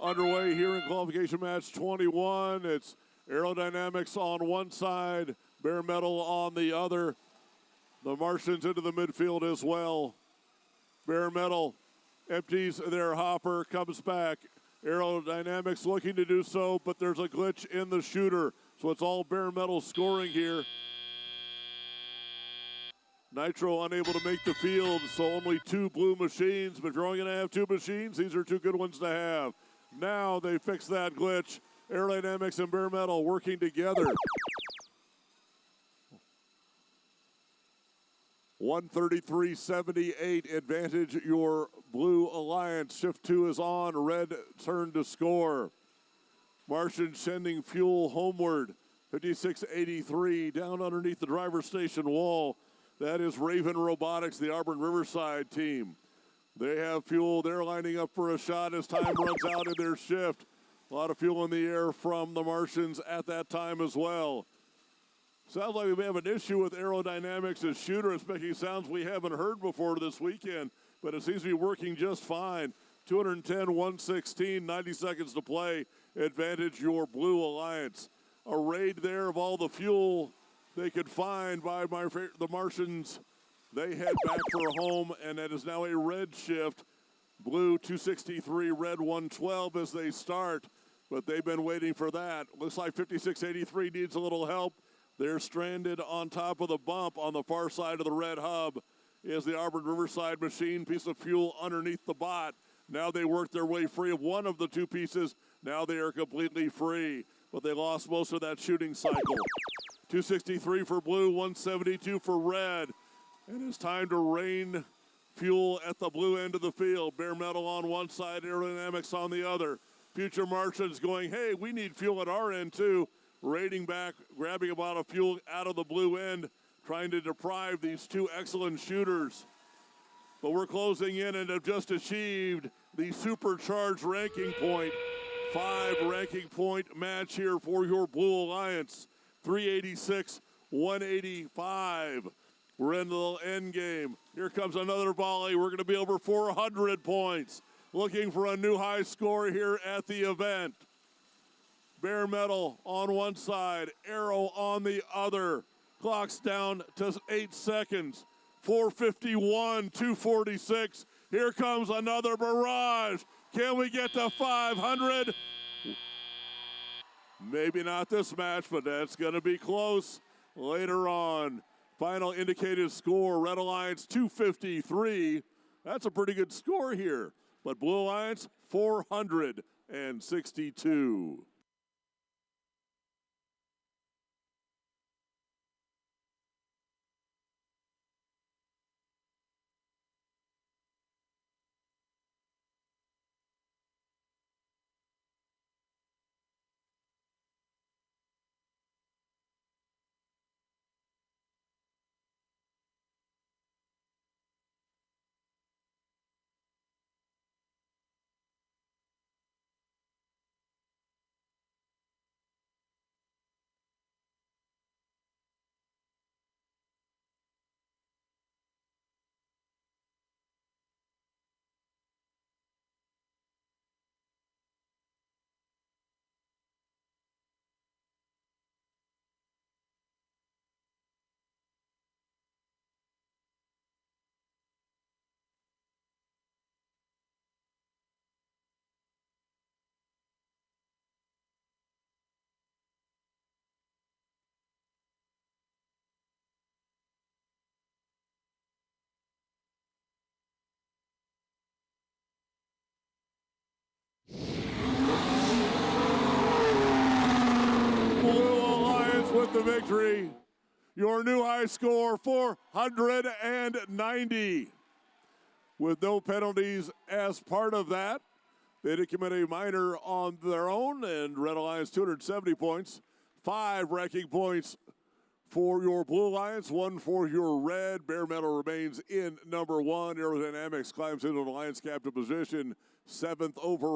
underway here in qualification match 21. It's Aerodynamics on one side, Bare Metal on the other. The Martians into the midfield as well. Bare Metal empties their hopper, comes back. Aerodynamics looking to do so, but there's a glitch in the shooter. So it's all Bare Metal scoring here. Nitro unable to make the field, so only two blue machines, but you're only going to have two machines. These are two good ones to have. Now they fix that glitch. Aerodynamics and Bare Metal working together. 133.78 advantage your Blue Alliance. Shift 2 is on. Red turn to score. Martian sending fuel homeward. 56.83 down underneath the driver's station wall. That is Raven Robotics, the Auburn Riverside team. They have fuel. They're lining up for a shot as time runs out in their shift. A lot of fuel in the air from the Martians at that time as well. Sounds like we may have an issue with Aerodynamics' shooter. It's making sounds we haven't heard before this weekend, but it seems to be working just fine. 210, 116, 90 seconds to play. Advantage your Blue Alliance. A raid there of all the fuel they could find by the Martians. They head back for home, and that is now a red shift. Blue 263, red 112 as they start, but they've been waiting for that. Looks like 56.83 needs a little help. They're stranded on top of the bump on the far side of the red hub is the Auburn Riverside machine, piece of fuel underneath the bot. Now they work their way free of one of the two pieces. Now they are completely free, but they lost most of that shooting cycle. 263 for blue, 172 for red. And it's time to rain fuel at the blue end of the field. Bare Metal on one side, Aerodynamics on the other. Future Martians going, hey, we need fuel at our end too. Raiding back, grabbing a lot of fuel out of the blue end, trying to deprive these two excellent shooters. But we're closing in and have just achieved the supercharged ranking point. 5 ranking point match here for your Blue Alliance. 386, 185. We're in the end game. Here comes another volley. We're going to be over 400 points. Looking for a new high score here at the event. Bare Metal on one side, Aero on the other. Clock's down to 8 seconds. 451, 246. Here comes another barrage. Can we get to 500? Maybe not this match, but that's going to be close later on. Final indicated score, Red Alliance 253. That's a pretty good score here. But Blue Alliance 462. With the victory, your new high score 490 with no penalties as part of that. They did commit a minor on their own, and Red Alliance 270 points. 5 ranking points for your Blue Alliance, 1 for your red. Bare Metal remains in number 1. Aerodynamics climbs into the Alliance captain position, 7th overall.